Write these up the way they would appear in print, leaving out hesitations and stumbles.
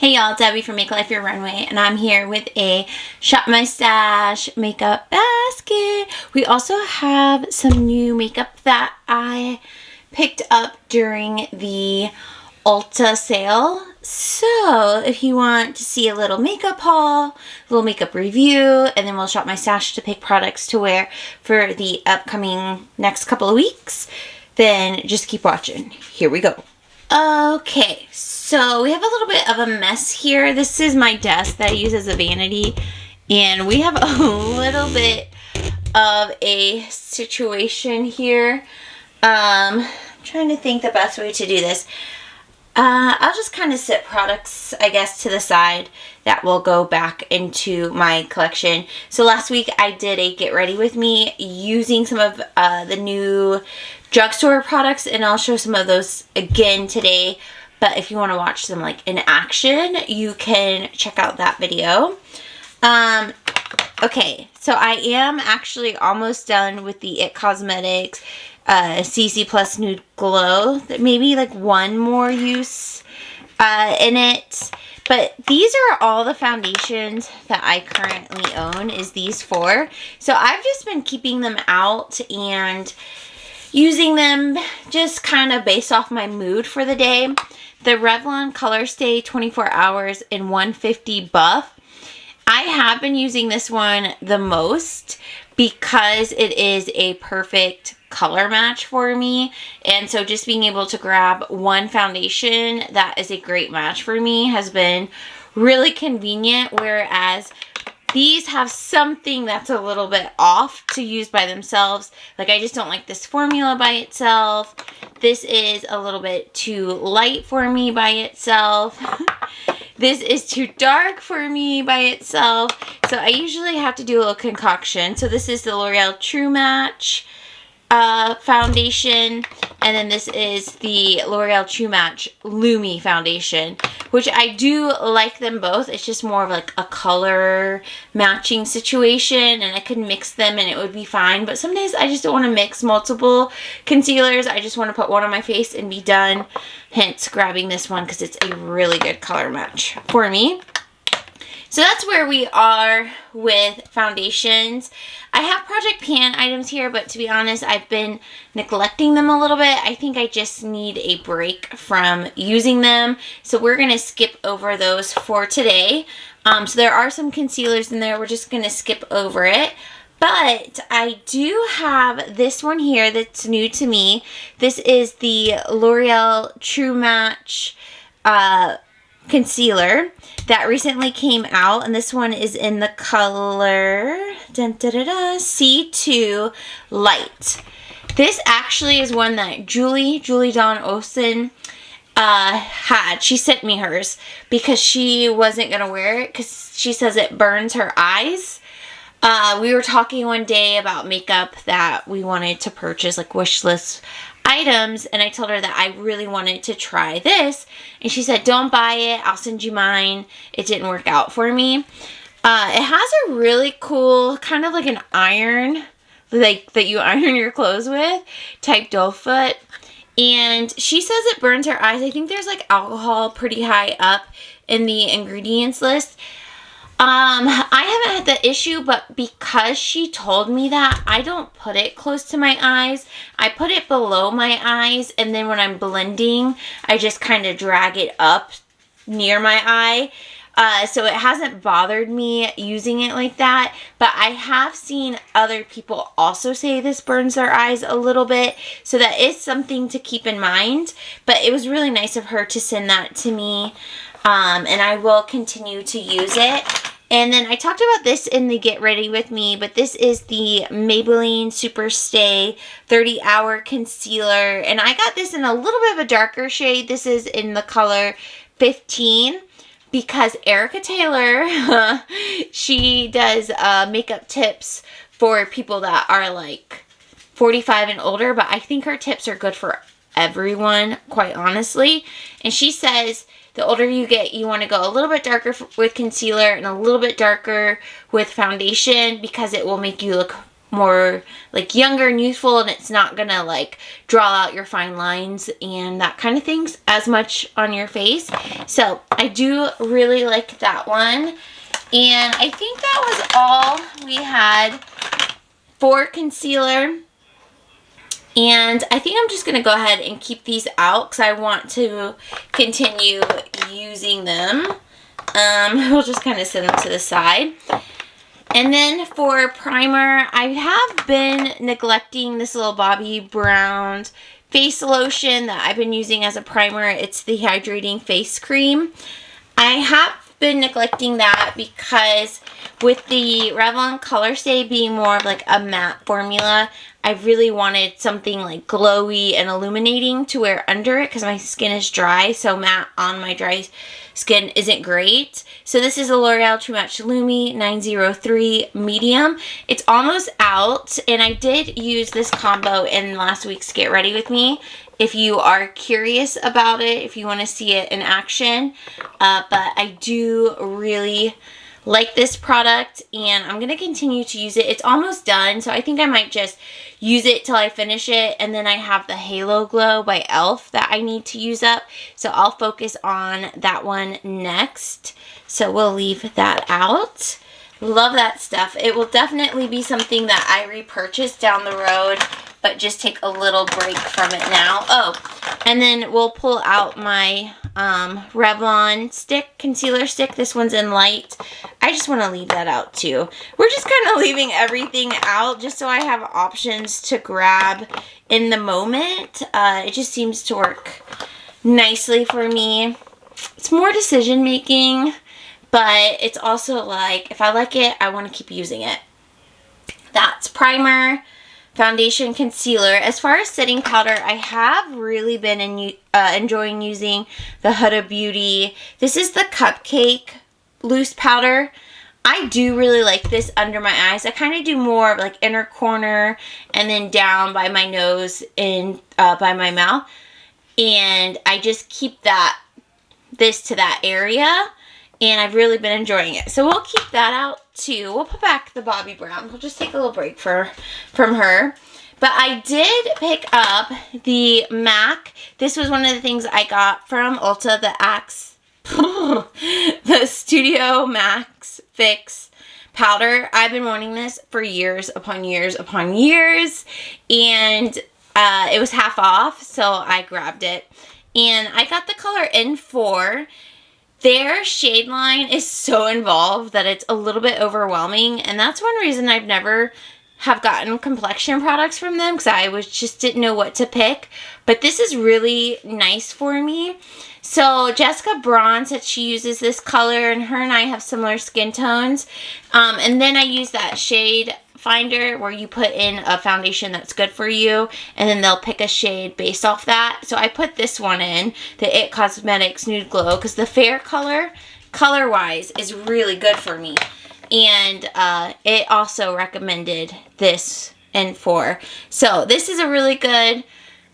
Hey y'all, it's Abby from Make Life Your Runway, and I'm here with a Shop My Stash makeup basket. We also have some new makeup that I picked up during the Ulta sale. So if you want to see a little makeup haul, a little makeup review, and then we'll shop my stash to pick products to wear for the upcoming next couple of weeks, then just keep watching. Here we go. Okay, so we have a little bit of a mess here. This is my desk that I use as a vanity, and we have a little bit of a situation here. I'm trying to think the best way to do this. I'll just kind of set products, I guess, to the side that will go back into my collection. So last week I did a get ready with me using some of the new drugstore products, and I'll show some of those again today. But if you want to watch them like in action, you can check out that video. Okay, so I am actually almost done with the IT Cosmetics CC Plus Nude Glow. Maybe like one more use in it. But these are all the foundations that I currently own, is these four. So I've just been keeping them out and using them just kind of based off my mood for the day. The Revlon Color Stay 24 Hours in 150 Buff. I have been using this one the most because it is a perfect color match for me. And so just being able to grab one foundation that is a great match for me has been really convenient, whereas these have something that's a little bit off to use by themselves. Like, I just don't like this formula by itself. This is a little bit too light for me by itself. This is too dark for me by itself. So I usually have to do a little concoction. So this is the L'Oreal True Match foundation, and then this is the L'Oreal True Match Lumi foundation, which I do like them both. It's just more of like a color matching situation, and I could mix them and it would be fine. But some days I just don't want to mix multiple concealers. I just want to put one on my face and be done. Hence grabbing this one because it's a really good color match for me. So that's where we are with foundations. I have Project Pan items here, but to be honest, I've been neglecting them a little bit. I think I just need a break from using them. So we're going to skip over those for today. So there are some concealers in there. We're just going to skip over it. But I do have this one here that's new to me. This is the L'Oreal True Match concealer that recently came out, and this one is in the color C2 Light. This actually is one that Julie Dawn Olsen had. She sent me hers because she wasn't gonna wear it because she says it burns her eyes. We were talking one day about makeup that we wanted to purchase, like wish list items, and I told her that I really wanted to try this, and she said, don't buy it, I'll send you mine. It didn't work out for me. It has a really cool, kind of like an iron, like that you iron your clothes with, type doe foot, and she says it burns her eyes. I think there's like alcohol pretty high up in the ingredients list. I haven't had the issue, but because she told me that, I don't put it close to my eyes. I put it below my eyes, and then when I'm blending, I just kind of drag it up near my eye. So it hasn't bothered me using it like that, but I have seen other people also say this burns their eyes a little bit, so that is something to keep in mind. But it was really nice of her to send that to me, and I will continue to use it. And then I talked about this in the Get Ready With Me, but this is the Maybelline Super Stay 30 Hour Concealer. And I got this in a little bit of a darker shade. This is in the color 15 because Erica Taylor, she does makeup tips for people that are like 45 and older, but I think her tips are good for everyone, quite honestly. And she says the older you get, you want to go a little bit darker with concealer and a little bit darker with foundation because it will make you look more like younger and youthful, and it's not gonna like draw out your fine lines and that kind of things as much on your face. So I do really like that one. And I think that was all we had for concealer. And I think I'm just going to go ahead and keep these out because I want to continue using them. We'll just kind of set them to the side. And then for primer, I have been neglecting this little Bobbi Brown face lotion that I've been using as a primer. It's the Hydrating Face Cream. I have been neglecting that because with the Revlon Color Stay being more of like a matte formula, I really wanted something like glowy and illuminating to wear under it because my skin is dry, so matte on my dry skin isn't great. So this is a L'Oreal Too Much Lumi 903 medium. It's almost out, and I did use this combo in last week's Get Ready With Me. If you are curious about it, if you want to see it in action, but I do really like this product, and I'm going to continue to use it. It's almost done, so I think I might just use it till I finish it, and then I have the Halo Glow by e.l.f. that I need to use up, so I'll focus on that one next. So we'll leave that out. Love that stuff. It will definitely be something that I repurchase down the road, but just take a little break from it now. Oh, and then we'll pull out my Revlon stick, concealer stick. This one's in light. I just want to leave that out too. We're just kind of leaving everything out just so I have options to grab in the moment. It just seems to work nicely for me. It's more decision making, but it's also like, if I like it, I want to keep using it. That's primer, foundation, concealer. As far as setting powder, I have really been enjoying using the Huda Beauty. This is the Cupcake loose powder. I do really like this under my eyes. I kind of do more of like inner corner and then down by my nose and by my mouth. And I just keep this to that area. And I've really been enjoying it. So we'll keep that out too. We'll put back the Bobbi Brown. We'll just take a little break from her. But I did pick up the MAC. This was one of the things I got from Ulta, the Studio Max Fix powder. I've been wanting this for years upon years upon years. And it was half off, so I grabbed it. And I got the color N4. Their shade line is so involved that it's a little bit overwhelming, and that's one reason I've never have gotten complexion products from them, because I just didn't know what to pick. But this is really nice for me. So Jessica Braun said she uses this color, and her and I have similar skin tones. And then I use that shade finder where you put in a foundation that's good for you, and then they'll pick a shade based off that. So I put this one in, the It Cosmetics Nude Glow, because the fair color wise is really good for me. And it also recommended this N4. So this is a really good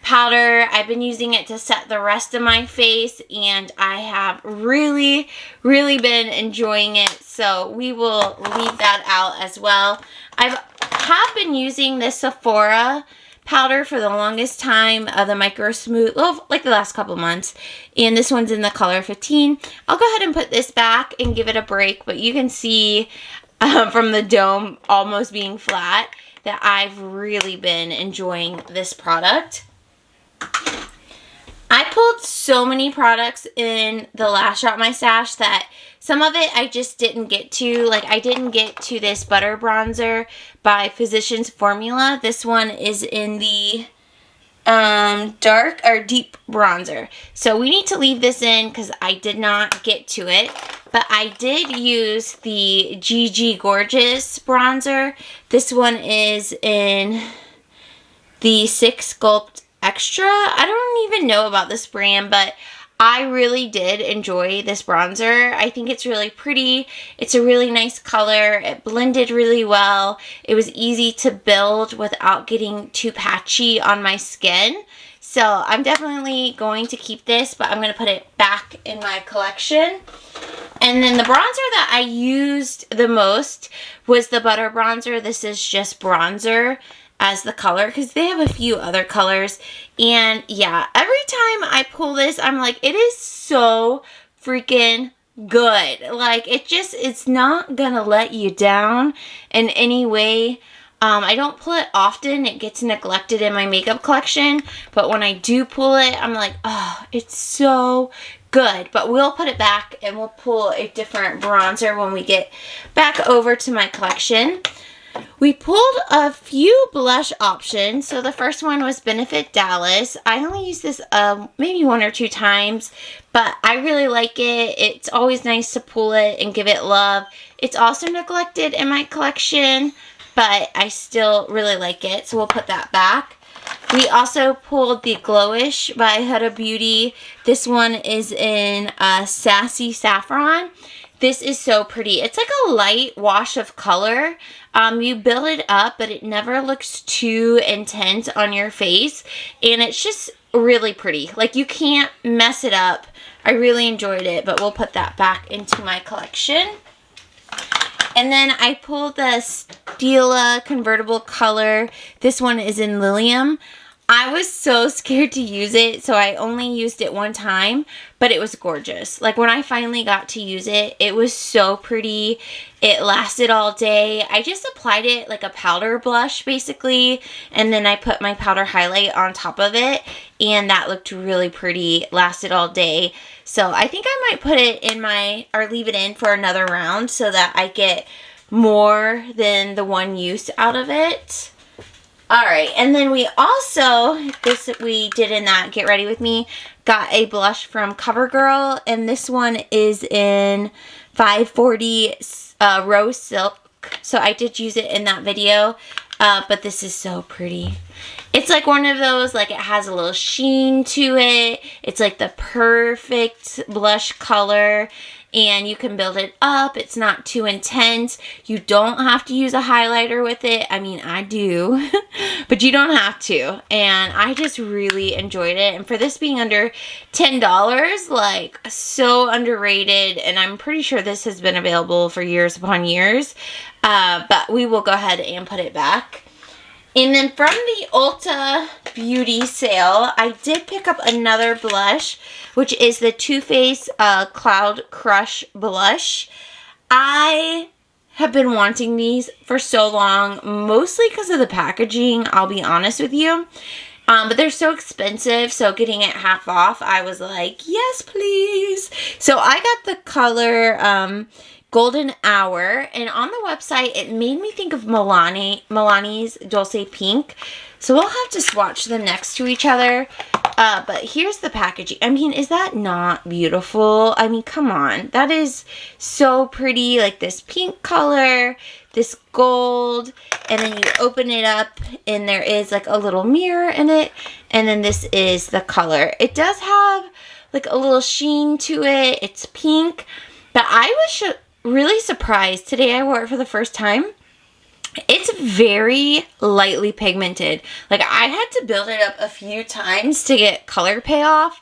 powder. I've been using it to set the rest of my face, and I have really been enjoying it. So we will leave that out as well. I have been using this Sephora powder for the longest time, the Micro Smooth, like the last couple months, and this one's in the color 15. I'll go ahead and put this back and give it a break, but you can see from the dome almost being flat that I've really been enjoying this product. I pulled so many products in the Lash Out My Stash that some of it I just didn't get to. Like, I didn't get to this Butter Bronzer by Physicians Formula. This one is in the dark or deep bronzer. So we need to leave this in because I did not get to it. But I did use the GG Gorgeous bronzer. This one is in the 6 Sculpt Extra. I don't even know about this brand, but I really did enjoy this bronzer. I think it's really pretty. It's a really nice color. It blended really well. It was easy to build without getting too patchy on my skin. So I'm definitely going to keep this, but I'm going to put it back in my collection. And then the bronzer that I used the most was the Butter Bronzer. This is just bronzer as the color because they have a few other colors. And yeah, every time I pull this, I'm like, it is so freaking good. Like, it's not gonna let you down in any way. I don't pull it often. It gets neglected in my makeup collection. But when I do pull it, I'm like, oh, it's so good. But we'll put it back and we'll pull a different bronzer when we get back over to my collection. We pulled a few blush options. So the first one was Benefit Dallas. I only used this maybe 1 or 2 times, but I really like it. It's always nice to pull it and give it love. It's also neglected in my collection, but I still really like it, so we'll put that back. We also pulled the Glowish by Huda Beauty. This one is in Sassy Saffron. This is so pretty. It's like a light wash of color. You build it up, but it never looks too intense on your face. And it's just really pretty. Like, you can't mess it up. I really enjoyed it, but we'll put that back into my collection. And then I pulled the Stila Convertible Color. This one is in Lilium. I was so scared to use it, so I only used it 1 time, but it was gorgeous. Like, when I finally got to use it, it was so pretty. It lasted all day. I just applied it like a powder blush, basically, and then I put my powder highlight on top of it, and that looked really pretty. It lasted all day. So I think I might put it in or leave it in for another round so that I get more than the 1 use out of it. Alright, and then we also, we did in that Get Ready With Me, got a blush from CoverGirl, and this one is in 540 Rose Silk, so I did use it in that video, but this is so pretty. It's like one of those, like, it has a little sheen to it. It's like the perfect blush color, and you can build it up. It's not too intense. You don't have to use a highlighter with it. I mean, I do, but you don't have to. And I just really enjoyed it. And for this being under $10, like, so underrated. And I'm pretty sure this has been available for years upon years. But we will go ahead and put it back. And then from the Ulta Beauty sale, I did pick up another blush, which is the Too Faced Cloud Crush blush. I have been wanting these for so long, mostly because of the packaging, I'll be honest with you. But they're so expensive, so getting it half off, I was like, yes, please. So I got the color Golden Hour, and on the website it made me think of Milani's Dulce Pink, so we'll have to swatch them next to each other. But here's the packaging. I mean, is that not beautiful? I mean, come on, that is so pretty. Like, this pink color, this gold, and then you open it up and there is like a little mirror in it, and then this is the color. It does have like a little sheen to it. It's pink, but I was really surprised. Today I wore it for the first time. It's very lightly pigmented. Like, I had to build it up a few times to get color payoff.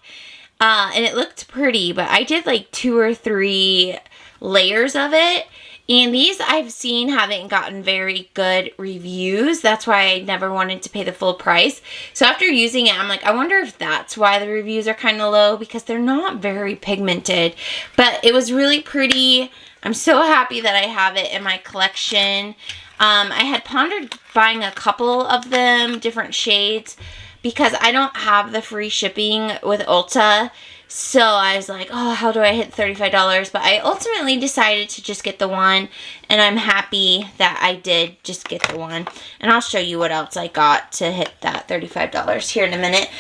And it looked pretty, but I did like 2 or 3 layers of it. And these I've seen haven't gotten very good reviews. That's why I never wanted to pay the full price. So after using it, I'm like, I wonder if that's why the reviews are kind of low, because they're not very pigmented. But it was really pretty. I'm so happy that I have it in my collection. I had pondered buying a couple of them, different shades, because I don't have the free shipping with Ulta. So I was like, oh, how do I hit $35? But I ultimately decided to just get the one, and I'm happy that I did just get the one. And I'll show you what else I got to hit that $35 here in a minute.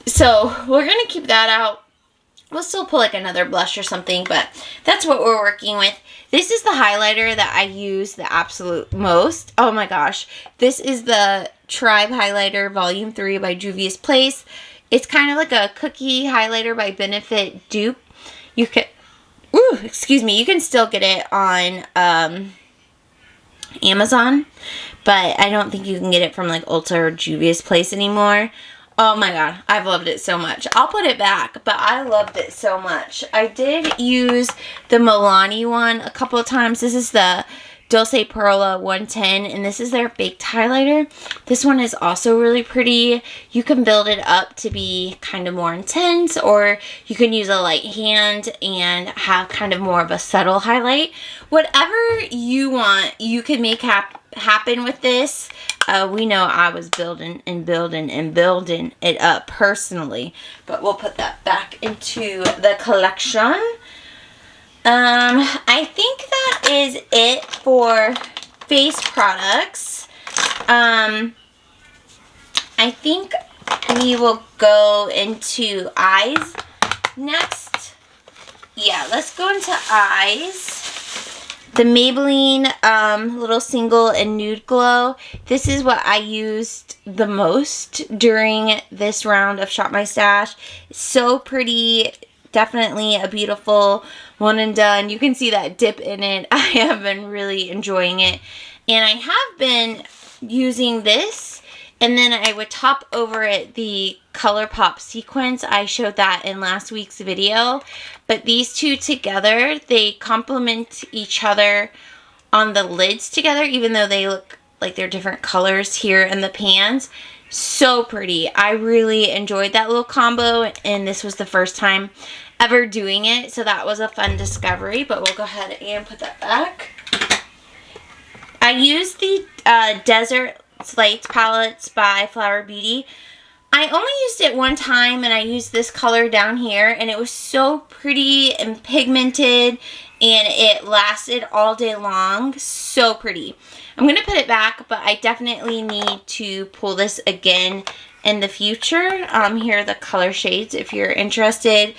So we're going to keep that out. We'll still pull like another blush or something, but that's what we're working with. This is the highlighter that I use the absolute most. Oh my gosh. This is the Tribe Highlighter Volume 3 by Juvia's Place. It's kind of like a cookie highlighter by Benefit dupe. You can, you can still get it on Amazon, but I don't think you can get it from like Ulta or Juvia's Place anymore. Oh my god, I've loved it so much. I'll put it back, but I loved it so much. I did use the Milani one a couple of times. This is the Dulce Perla 110, and this is their baked highlighter. This one is also really pretty. You can build it up to be kind of more intense, or you can use a light hand and have kind of more of a subtle highlight. Whatever you want, you can make happen with this. We know I was building and building and building it up personally, but we'll put that back into the collection. I think that is it for face products. I think we will go into eyes next. Yeah, let's go into eyes. The Maybelline Little Single and Nude Glow. This is what I used the most during this round of Shop My Stash. It's so pretty. Definitely a beautiful one and done. You can see that dip in it. I have been really enjoying it. And I have been using this, and then I would top over it the ColourPop sequence. I showed that in last week's video. But these two together, they complement each other on the lids together, even though they look like they're different colors here in the pans. So pretty. I really enjoyed that little combo, and this was the first time ever doing it, so that was a fun discovery. But we'll go ahead and put that back. I used the Desert Lights palettes by Flower Beauty. I only used it one time, and I used this color down here, and it was so pretty and pigmented, and it lasted all day long. So pretty. I'm going to put it back, but I definitely need to pull this again in the future. Here are the color shades if you're interested.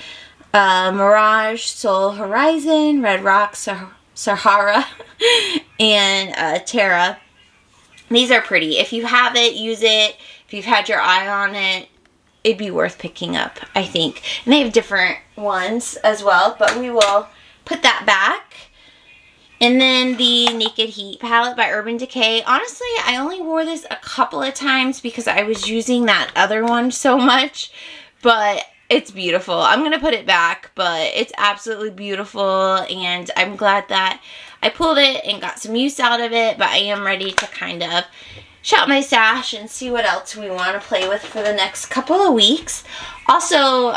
Mirage, Soul Horizon, Red Rock, Sahara, and Terra. These are pretty. If you have it, use it. If you've had your eye on it, it'd be worth picking up, I think. And they have different ones as well, but we will put that back. And then the Naked Heat palette by Urban Decay. Honestly, I only wore this a couple of times because I was using that other one so much, but it's beautiful. I'm going to put it back, but it's absolutely beautiful, and I'm glad that I pulled it and got some use out of it, but I am ready to kind of shop my stash and see what else we want to play with for the next couple of weeks. Also,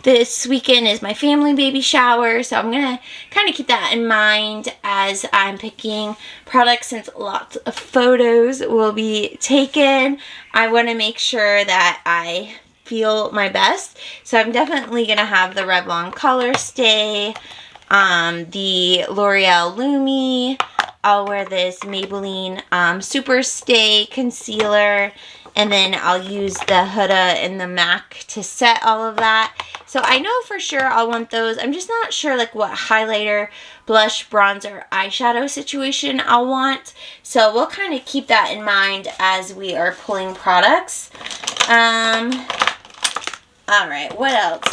this weekend is my family baby shower, so I'm going to kind of keep that in mind as I'm picking products, since lots of photos will be taken. I want to make sure that I feel my best, so I'm definitely going to have the Revlon Color Stay, the L'Oreal Lumi. I'll wear this Maybelline Super Stay Concealer, and then I'll use the Huda and the MAC to set all of that. So I know for sure I'll want those. I'm just not sure like what highlighter, blush, bronzer, eyeshadow situation I'll want. So we'll kind of keep that in mind as we are pulling products. Alright, what else?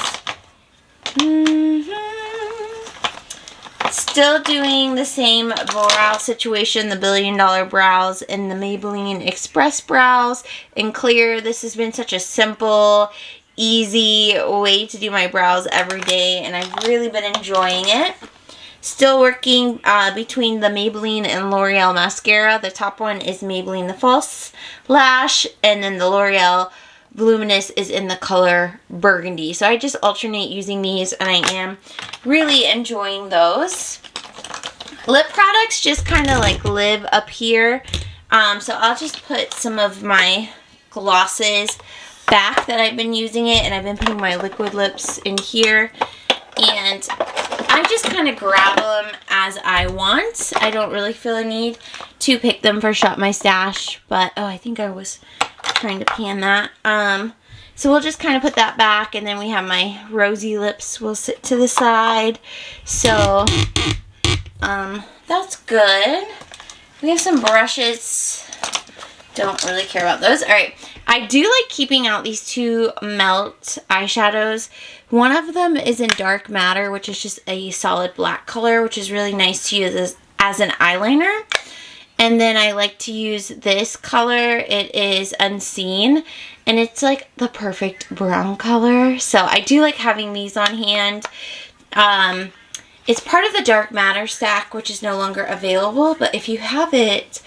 Still doing the same brow situation, the $1 Billion Brows and the Maybelline Express Brows in clear. This has been such a simple, easy way to do my brows every day, and I've really been enjoying it. Still working between the Maybelline and L'Oreal mascara. The top one is Maybelline the False Lash, and then the L'Oreal Voluminous is in the color Burgundy. So I just alternate using these, and I am really enjoying those. Lip products just kind of like live up here. So I'll just put some of my glosses back that I've been using it, and I've been putting my liquid lips in here. And I just kind of grab them as I want. I don't really feel a need to pick them for Shop My Stash, but oh, I think I was trying to pan that. So we'll just kind of put that back, and then we have my rosy lips will sit to the side. So that's good. We have some brushes. Don't really care about those. Alright, I do like keeping out these two Melt eyeshadows. One of them is in Dark Matter, which is just a solid black color, which is really nice to use as an eyeliner. And then I like to use this color. It is Unseen, and it's like the perfect brown color. So I do like having these on hand. It's part of the Dark Matter stack, which is no longer available, but if you have it,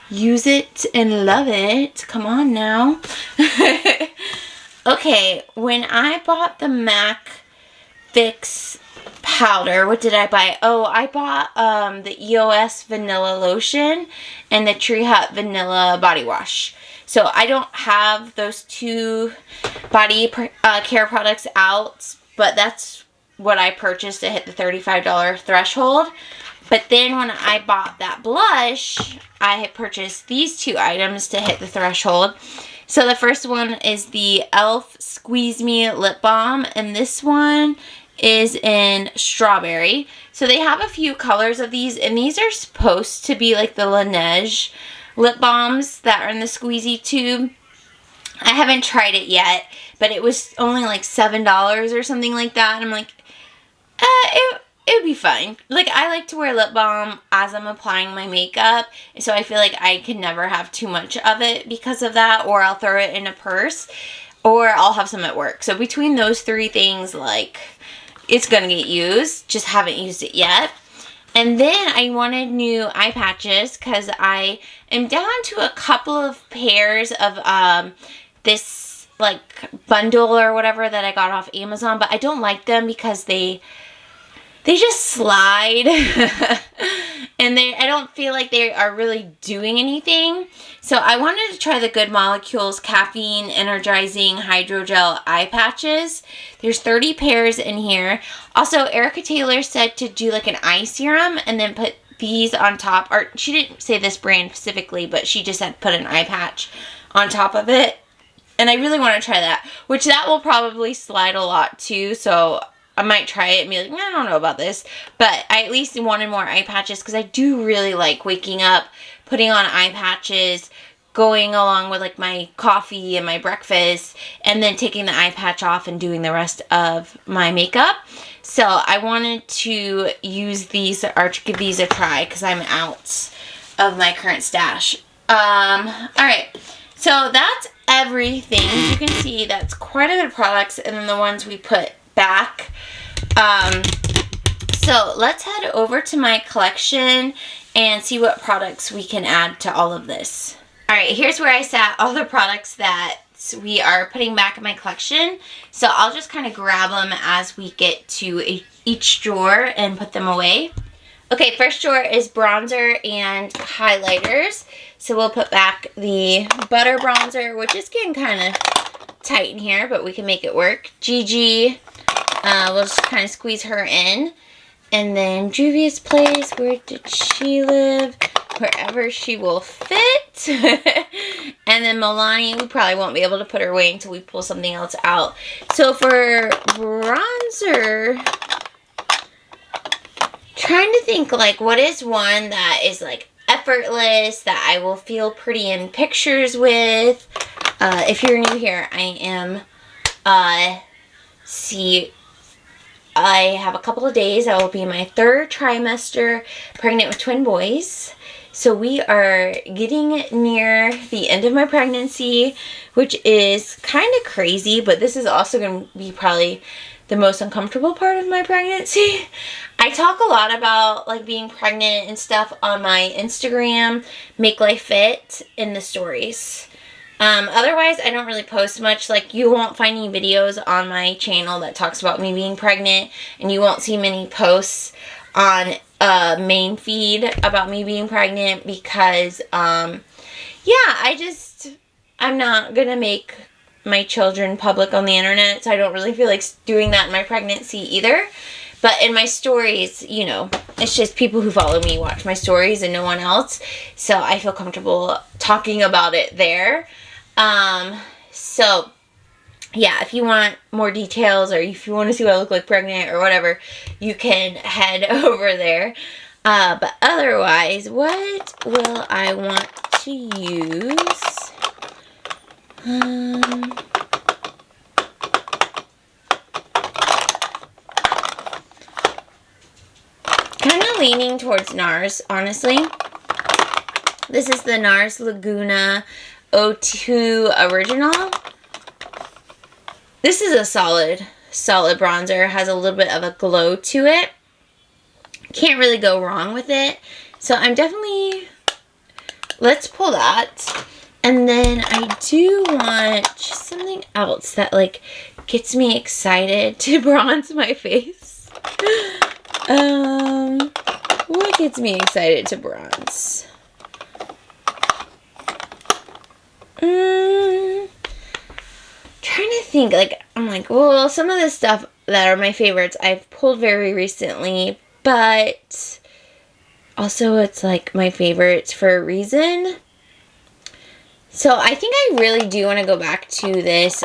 use it and love it. Come on now. Okay, when I bought the MAC Fix powder, what did I buy? Oh, I bought the EOS vanilla lotion and the Tree Hut vanilla body wash. So I don't have those two body care products out, but that's what I purchased to hit the $35 threshold. But then when I bought that blush, I had purchased these two items to hit the threshold. So the first one is the e.l.f. Squeeze Me Lip Balm, and this one is in strawberry. So they have a few colors of these, and these are supposed to be like the Laneige lip balms that are in the squeezy tube. I haven't tried it yet, but it was only like $7 or something like that. And I'm like, it would be fine. Like, I like to wear lip balm as I'm applying my makeup, so I feel like I can never have too much of it because of that, or I'll throw it in a purse, or I'll have some at work. So between those three things, like, it's gonna get used. Just haven't used it yet. And then I wanted new eye patches because I am down to a couple of pairs of this like bundle or whatever that I got off Amazon, but I don't like them because they just slide and I don't feel like they are really doing anything. So I wanted to try the Good Molecules Caffeine Energizing Hydrogel Eye Patches. There's 30 pairs in here. Also, Erica Taylor said to do like an eye serum and then put these on top. Or she didn't say this brand specifically, but she just said put an eye patch on top of it. And I really want to try that, which that will probably slide a lot too. So I might try it and be like, I don't know about this. But I at least wanted more eye patches because I do really like waking up, putting on eye patches, going along with like my coffee and my breakfast, and then taking the eye patch off and doing the rest of my makeup. So I wanted to use these or to give these a try because I'm out of my current stash. Alright, so that's everything. As you can see, that's quite a bit of products, and then the ones we put back. So let's head over to my collection and see what products we can add to all of this. Alright, here's where I sat all the products that we are putting back in my collection. So I'll just kind of grab them as we get to each drawer and put them away. Okay, first drawer is bronzer and highlighters. So we'll put back the Butter Bronzer, which is getting kind of tight in here, but we can make it work. Gigi, we'll just kind of squeeze her in. And then Juvia's Place, where did she live? Wherever she will fit. And then Milani, we probably won't be able to put her away until we pull something else out. So for bronzer, trying to think like what is one that is like effortless that I will feel pretty in pictures with. If you're new here, I am I have a couple of days. I will be in my third trimester, pregnant with twin boys. So we are getting near the end of my pregnancy, which is kind of crazy, but this is also going to be probably the most uncomfortable part of my pregnancy. I talk a lot about like being pregnant and stuff on my Instagram, Make Life Fit, in the stories. Otherwise, I don't really post much. Like, you won't find any videos on my channel that talks about me being pregnant, and you won't see many posts on main feed about me being pregnant because, yeah, I'm not gonna make my children public on the internet, so I don't really feel like doing that in my pregnancy either. But in my stories, you know, it's just people who follow me watch my stories and no one else, so I feel comfortable talking about it there. So yeah, if you want more details or if you want to see what I look like pregnant or whatever, you can head over there. But otherwise, what will I want to use? Kind of leaning towards NARS, honestly. This is the NARS Laguna O2 Original. This is a solid bronzer. Has a little bit of a glow to it. Can't really go wrong with it. So I'm definitely, let's pull that. And then I do want just something else that like gets me excited to bronze my face. What gets me excited to bronze? Trying to think, like, I'm like, well, some of the stuff that are my favorites I've pulled very recently, but also it's like my favorites for a reason. So I think I really do want to go back to this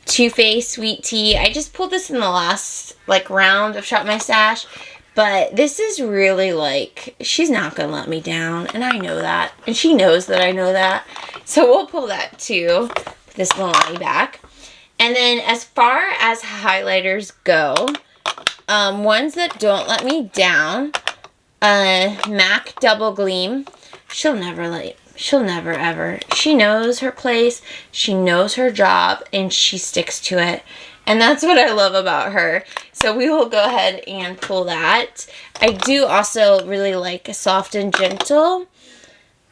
Too Faced Sweet Tea. I just pulled this in the last like round of Shop My Stash, but this is really like, she's not gonna let me down, and I know that, and she knows that I know that. So we'll pull that too. Put this Milani back. And then as far as highlighters go, ones that don't let me down, MAC Double Gleam. She'll never ever. She knows her place, she knows her job, and she sticks to it. And that's what I love about her. So we will go ahead and pull that. I do also really like Soft and Gentle.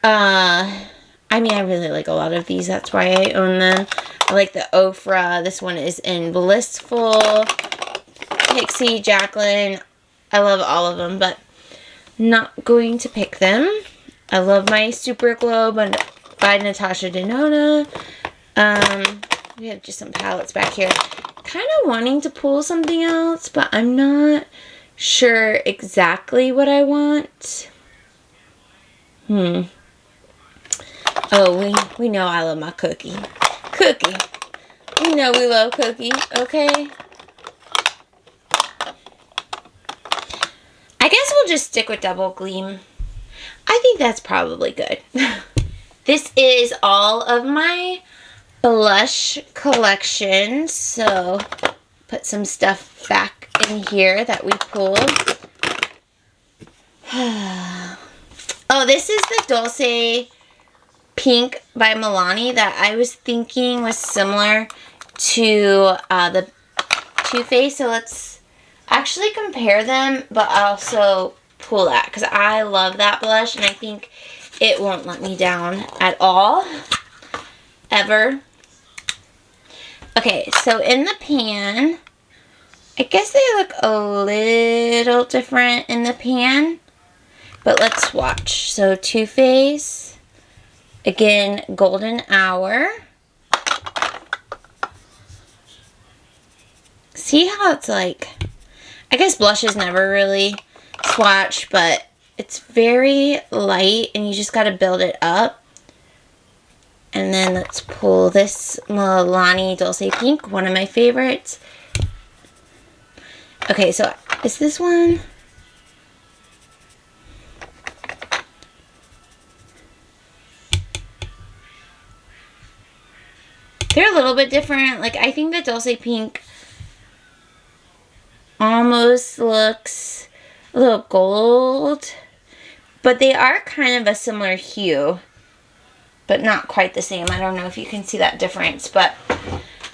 I mean, I really like a lot of these. That's why I own them. I like the Ofra. This one is in Blissful. Pixie, Jacqueline. I love all of them, but not going to pick them. I love my Super Glow by Natasha Denona. We have just some palettes back here. Kind of wanting to pull something else, but I'm not sure exactly what I want. Oh, we know I love my Cookie. Cookie. We know we love Cookie, okay? I guess we'll just stick with Double Gleam. I think that's probably good. This is all of my blush collection. So, put some stuff back in here that we pulled. Oh, this is the Dulce Pink by Milani that I was thinking was similar to the Too Faced. So let's actually compare them, but also pull that because I love that blush and I think it won't let me down at all, ever. Okay, so in the pan, I guess they look a little different in the pan, but let's swatch. So Too Faced, again, Golden Hour. See how it's like, I guess blushes never really swatch, but it's very light and you just got to build it up. And then let's pull this Milani Dulce Pink, one of my favorites. Okay, so is this one? They're a little bit different. Like, I think the Dulce Pink almost looks a little gold, but they are kind of a similar hue, but not quite the same. I don't know if you can see that difference, but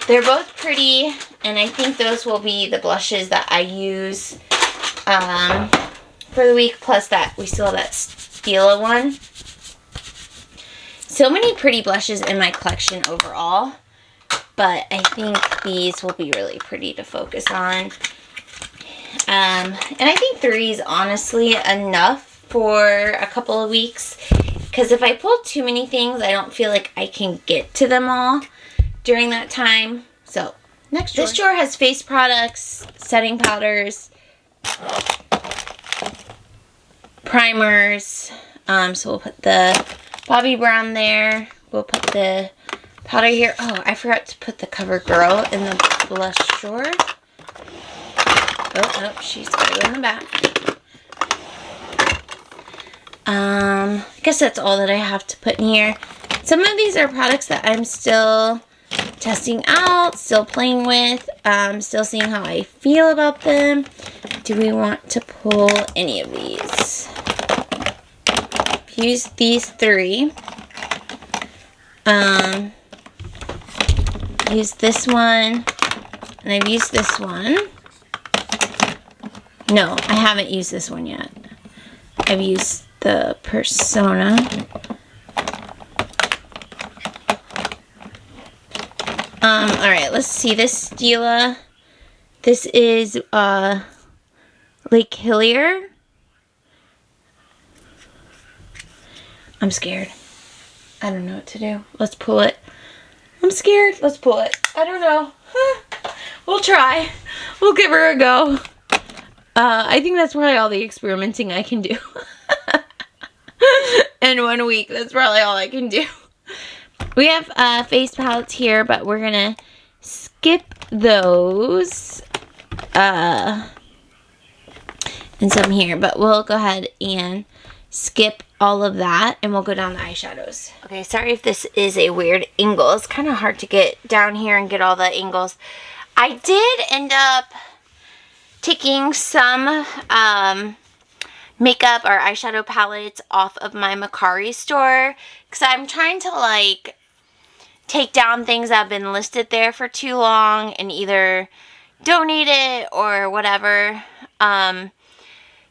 they're both pretty, and I think those will be the blushes that I use for the week, plus that we still have that Stila one. So many pretty blushes in my collection overall, but I think these will be really pretty to focus on. And I think 3 is honestly enough for a couple of weeks, because if I pull too many things, I don't feel like I can get to them all during that time. So, next drawer. This drawer has face products, setting powders, primers. So we'll put the Bobbi Brown there. We'll put the powder here. Oh, I forgot to put the CoverGirl in the blush drawer. Oh, nope, she's got to go in the back. I guess that's all that I have to put in here. Some of these are products that I'm still testing out, still playing with, still seeing how I feel about them. Do we want to pull any of these? Use these 3. used this one, and I've used this one. No, I haven't used this one yet. I've used the Persona. Alright, let's see this Stila. This is Lake Hillier. I'm scared. I don't know what to do. Let's pull it. I'm scared. Let's pull it. I don't know. We'll try. We'll give her a go. I think that's probably all the experimenting I can do. In 1 week, that's probably all I can do. We have face palettes here, but we're gonna skip those. And some here, but we'll go ahead and skip all of that, and we'll go down the eyeshadows. Okay, sorry if this is a weird angle. It's kind of hard to get down here and get all the angles. I did end up taking some makeup or eyeshadow palettes off of my Mercari store because I'm trying to like take down things that have been listed there for too long and either donate it or whatever,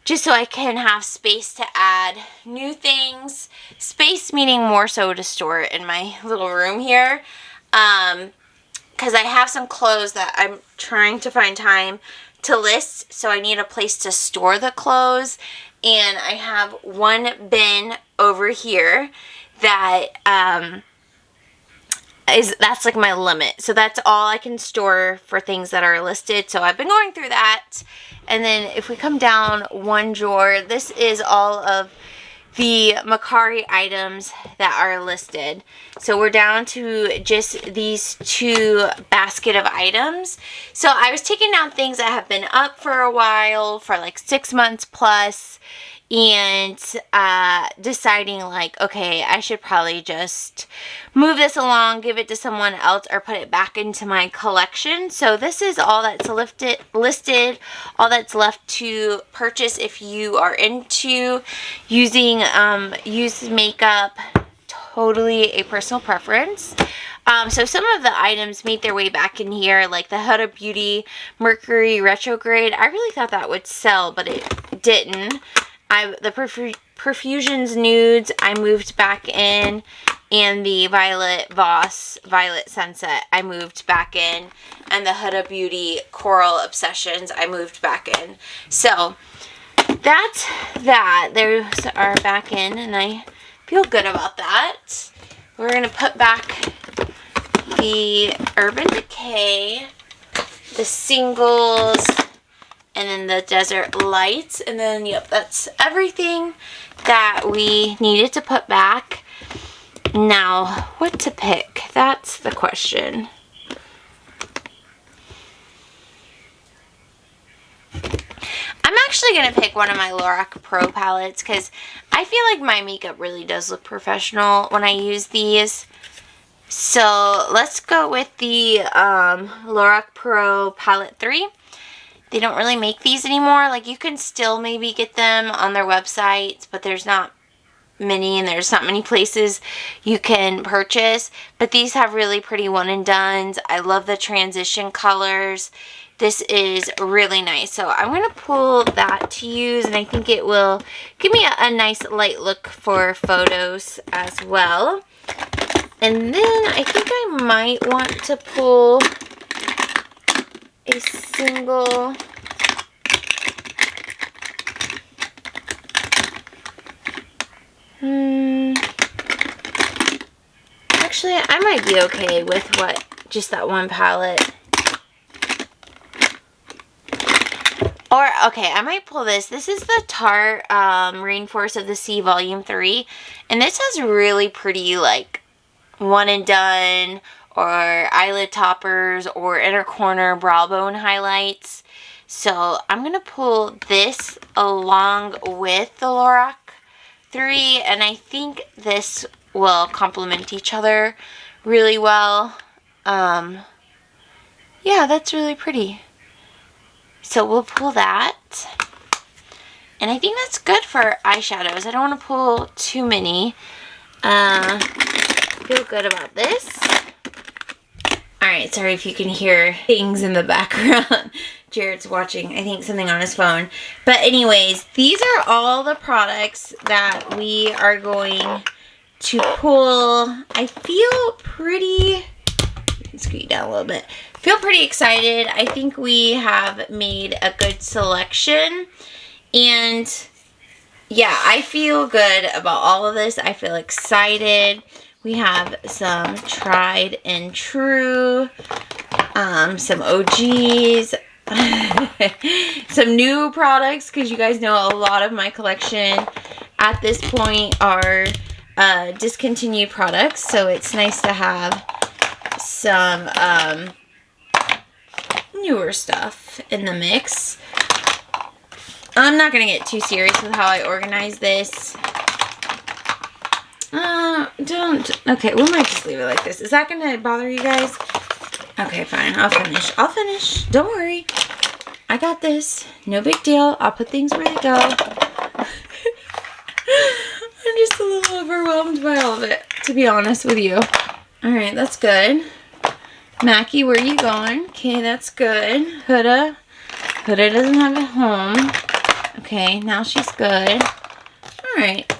just so I can have space to add new things. Space meaning more so to store it in my little room here, because I have some clothes that I'm trying to find time to list, so I need a place to store the clothes. And I have one bin over here that that's like my limit. So that's all I can store for things that are listed. So I've been going through that. And then if we come down one drawer, this is all of the Mercari items that are listed. So we're down to just these two basket of items. So I was taking down things that have been up for a while, for like 6 months plus, and deciding like, okay, I should probably just move this along, give it to someone else, or put it back into my collection. So this is all that's listed, all that's left to purchase if you are into using used makeup. Totally a personal preference. So some of the items made their way back in here, like the Huda Beauty Mercury Retrograde. I really thought that would sell, but it didn't. The Perfusions Nudes I moved back in, and the Violet Voss Violet Sunset I moved back in, and the Huda Beauty Coral Obsessions I moved back in. So that's that. Those are back in, and I feel good about that. We're going to put back the Urban Decay, the singles, and then the Desert Lights, and then, yep, that's everything that we needed to put back. Now, what to pick? That's the question. I'm actually going to pick one of my Lorac Pro palettes because I feel like my makeup really does look professional when I use these. So, let's go with the Lorac Pro Palette 3. They don't really make these anymore. Like, you can still maybe get them on their websites, but there's not many, and there's not many places you can purchase. But these have really pretty one and dones. I love the transition colors. This is really nice. So I'm going to pull that to use, and I think it will give me a nice light look for photos as well. And then I think I might want to pull a single actually I might be okay with just that one palette. Or okay, I might pull this. This is the Tarte Rainforest of the Sea Volume 3, and this has really pretty like one and done or eyelid toppers or inner corner brow bone highlights. So I'm going to pull this along with the Lorac 3, and I think this will complement each other really well. Yeah, that's really pretty. So we'll pull that. And I think that's good for eyeshadows. I don't want to pull too many. Feel good about this. Alright, sorry if you can hear things in the background. Jared's watching, I think, something on his phone. But anyways, these are all the products that we are going to pull. I feel pretty... squeeze down a little bit. Feel pretty excited. I think we have made a good selection. And yeah, I feel good about all of this. I feel excited. We have some tried and true, some OGs, some new products, because you guys know a lot of my collection at this point are discontinued products, so it's nice to have some newer stuff in the mix. I'm not going to get too serious with how I organize this. Okay, we might just leave it like this. Is that going to bother you guys? Okay, fine. I'll finish. I'll finish. Don't worry. I got this. No big deal. I'll put things where they go. I'm just a little overwhelmed by all of it, to be honest with you. Alright, that's good. Mackie, where are you going? Okay, that's good. Huda. Huda doesn't have a home. Okay, now she's good. Alright.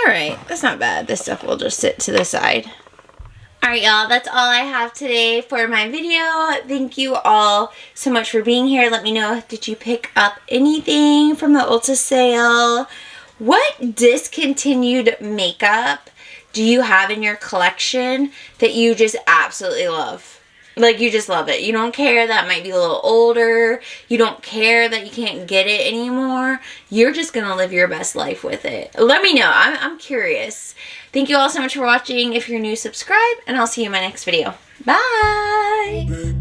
Alright, that's not bad. This stuff will just sit to the side. Alright, y'all, that's all I have today for my video. Thank you all so much for being here. Let me know, did you pick up anything from the Ulta sale? What discontinued makeup do you have in your collection that you just absolutely love? Like, you just love it. You don't care that it might be a little older. You don't care that you can't get it anymore. You're just going to live your best life with it. Let me know. I'm curious. Thank you all so much for watching. If you're new, subscribe, and I'll see you in my next video. Bye!